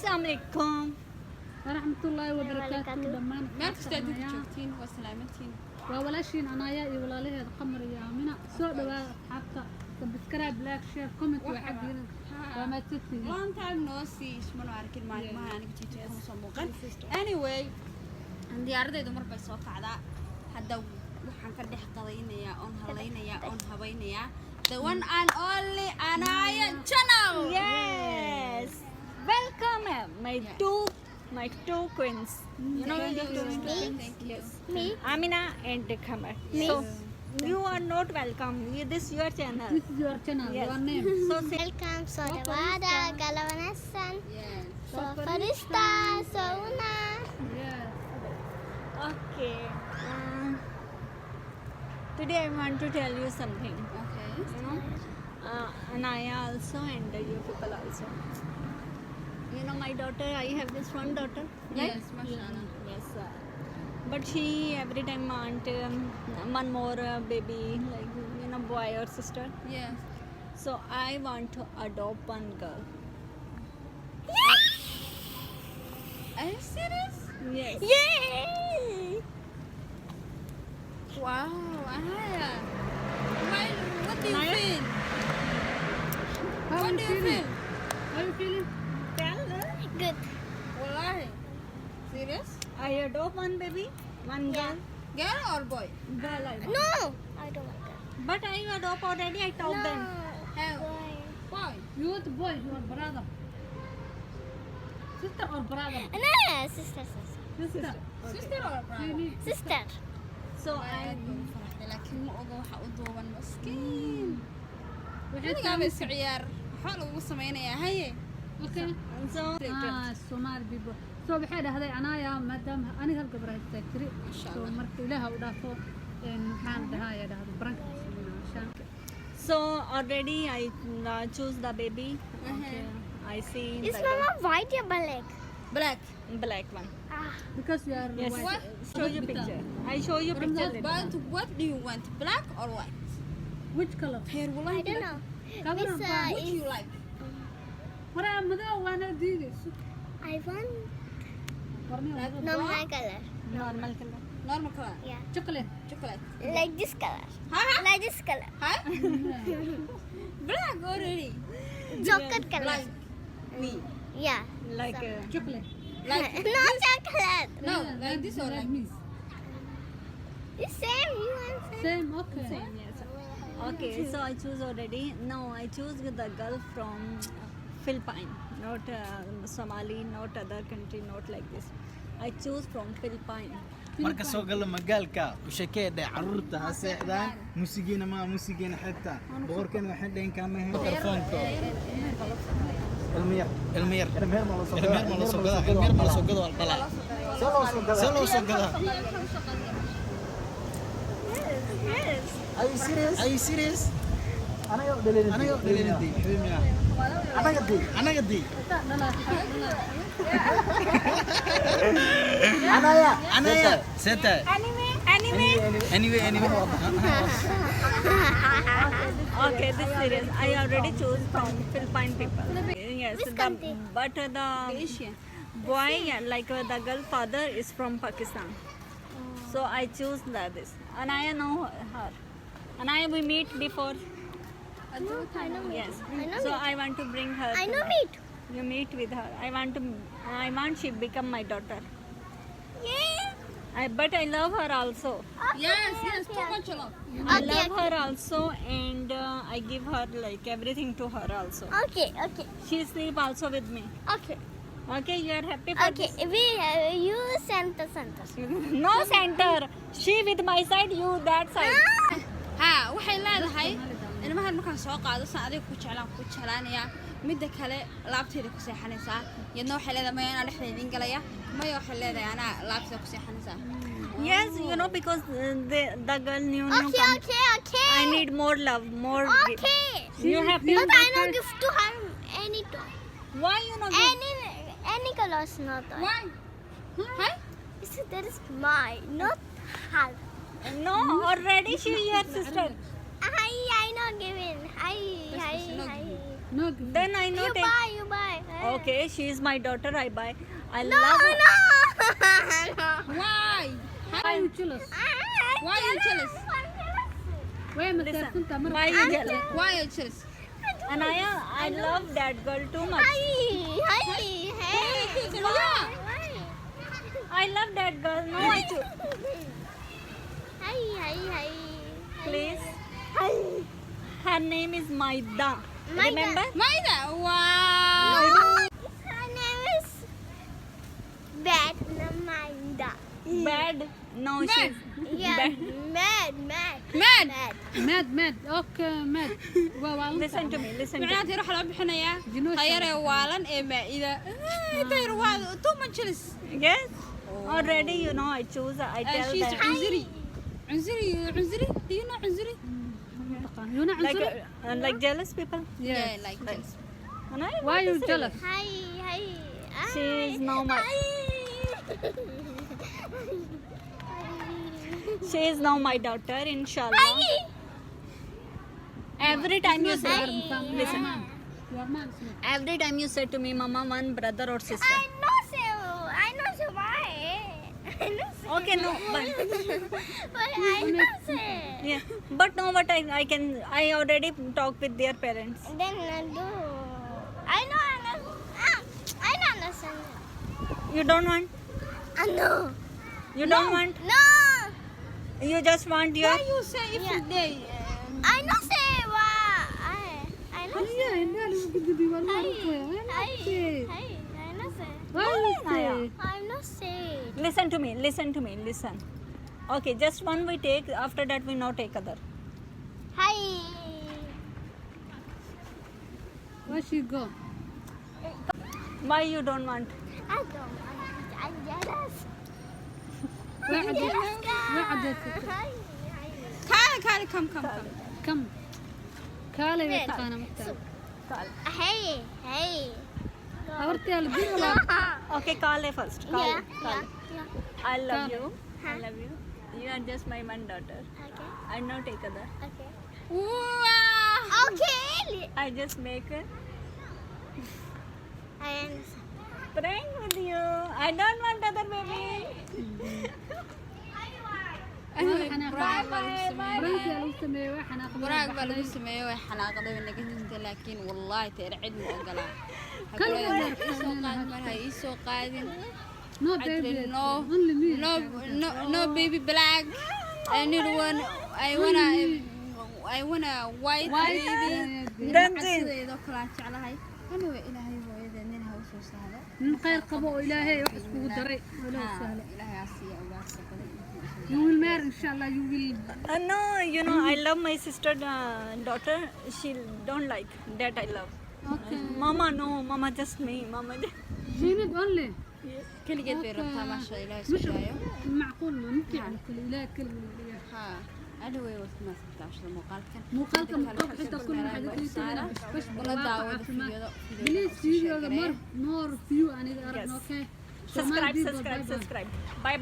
Assalamualaikum waraxmatullaahi wabarakaatuh dhammaan meel kasta aad joogtiin waa salaamantiin waa walaashiin anaaya iyo walaalaheed qamar iyo aamina soo dhawaada asxaabta subscribe like share comment waa xagiina waa ma tidtiin long time no see ismano arkin maalmaha aniga jiijin kuma soo muuqan anyway diyaaradaydu mar bay soo kacdaa hadda waxaan ka dhex qadaynayaa oon halaynayaa oon habaynayaa the one and only Anaya channel. Yes, welcome my two queens. You know the two queens? Thank you. Me? Amina and Khamar. So you are not welcome. This is your channel. this is your channel Yes. your name So say Welcome, so Dawada, Galavanessan, Yes. so Farista, so Una. yes okay. Today I want to tell you something. Okay. You know, Anaya also and you people also. You know my daughter. I have this one daughter. Right? Yes, mashallah. Yes, but she every time want one more baby, like you know, boy or sister. Yes. So I want to adopt one girl. Are you serious? Yes. Yay! Wow, Anaya. Why, what do you Anaya? feel? how What you do you feeling feel? how you feeling Tell her. Good. Wallahi. Serious? I adopt one baby, one girl. Girl or boy? Girl I want. No! I don't want that. But I adopt already. I told them. How? Boy. Boy. you want boy you want brother sister or brother No, sister. sister Sister or you brother? need Sister. So I. aad baan u faraxday laakiin ma oga waxa u duuban maskiin waxay adigaaba iska ciyaar waxaa lagu samaynayaa haye okay So. Somali people so waxay dhahday anaya maadaama aniga hal gabar haysta tiri Masha so Allah. marka ilaaha u dhaafo maxaan dhahaa dhahdo baranka shan So already I choose the baby. Okay. I see Is the Mama white or black? black black one. Ah, because you are Yes. white. What? Show you picture. I show you picture. later. but what do you want black or white which color hair I wallahi don't know. Cover Miss, and black. what do you like waraa madow waana diiday I want Like normal color. Normal color. normal color Yeah. chocolate chocolate Like this color. huh Like this color. huh black already Chocolate color. like me Yeah. Like chocolate like No chocolate. no like this or like me The same. You want same? same okay same, yes. Okay, so I choose already. No, I choose the girl from Philippines, not Somali, not other country, not like this. I choose from Philippines. marka soo galo magaalka u sheekeeday caruurta ha seexdaan musigiina musigiina xitaa boqorkana waxay dheen kaamahay telefoonka ilmiyar ilmiyar ma la soo gadaa ilmiyar ma la soo gadaa dhalaa soo loo soo gadaa Yes. are you serious anaga dhalinti xibimiya anaga di anaya seta Anime. anyway Okay, this serious. I already choose from Philippine people. Yes, Which country? but the Asian boy, like the girl father is from Pakistan. So I choose this. Anaya know her. Anaya we meet before. I know Yes. I know So meet. I want to bring her. I to know my- meat. You meet with her. I want she become my daughter. Yeah. But I love her also. yes too much love I Okay, love her okay. also, and I give her like everything to her also. Okay. She sleep also with me. Okay. Okay, you are happy for Okay. We you center. this? No center. She with my side, you that side. ها waxay leedahay ilmahan markaan soo qaado san adiga ku jeclaanayaa midda kale laabteeda ku seexanaysaa yadna waxay leedahay maya anaa dhexdeedin galaya maya waxay leedahay anaa laabteeda ku seexanaysaa Yes, you know because the girl new Okay. come. Okay. I need more love, more. Okay. You happy? But I no gift to her any toy. Why you know? Give? Any colors not toy. why hi So that is mine, not her. No, already she your sister. I not giving. I. No gift. Then I know. You buy. Okay, she is my daughter. I buy. I No, love her. no. Why? Why you jealous? Why you jealous? Why ما Listen, تعرفين تمر why you jealous? Why you jealous? Anaya, I love that girl too much. I love that girl. No, I choose. Please. Her name is Maida. Maida. Remember? Maida. Wow. Her name is Bad Namanda. Bad. No, she's Yeah, bad. mad. Mad. mad okay mad waa Listen to me. Listen to me. macnaha tiro xala bixinaya Jinoosha. khayaree waalan ee maa'ida tayr waa too much jealous Yes. Already, you know, I choose. I tell she's them. unzuri do you know unzuri you know Like, answer like jealous people. yeah like jealous And I why want you to say jealous Hi. She is now my. She is now my daughter, inshallah. Every time you say, listen. your mom is Every time you say to me, Mama, one brother or sister. I know so why. I know so. Okay, no, but But I know so. yeah, but no, but I can. I already talk with their parents. Then do. I know. I don't understand. You don't want. I know. You don't want. No. You just want your. why you say if Yeah. they I know say why. I know say. yeah inda lagu gudbi waa Hi. say I know say. why you say I know say. Listen to me. Listen to me. Listen. Okay, just one we take. After that, we not take other. Hi. where she go Why you don't want? I don't want. I'm jealous. where Jealous where guy. عدت kaale come come kaalay way taqaana martaa Call. Hey. abartii la dir wala Okay, call her first. Call. Yeah. her, Call. Yeah. her. I love Call. you. I love you. You are just my one daughter. Okay. I not take other. Okay. wow Okay. I just make a I understand. prank with you. I don't want other baby. waraag baa lagu branki lagu sameeyay waa xanaaq waraag baa lagu sameeyey way xanaaqday way naga hinta laakiin wallahi tayr cid ma ogola Kan soo qaadin mar ha ii soo qaadin no I baby didn't know. only me No baby black. I need one. I want a white baby. That's it. Sideedoo kale aan jeclahay. Anyway, ilaahay hooyada nin ha u soo saaro. nin khayr qabo oo ilaahay wax iskugu daray wala sahla Ilaahay ha siiyo awgaarta badan. you will marry inshallah you will No, you know, I love my sister daughter. She don't like that I love. okay Mama, no. Mama, just me. Mama, just. she need only Kaligeed bay rabtaa maasha ilaahay مش soo daayo. معقول ما ممكن كل إله كلمة Ha. Anyway, waa kuma sabtaashada muuqaalkan. muuqaalka inta kun waxaad ku taala bash Wala daawada fiidiyada. please video more view aniga aragno okay Subscribe. Bye bye.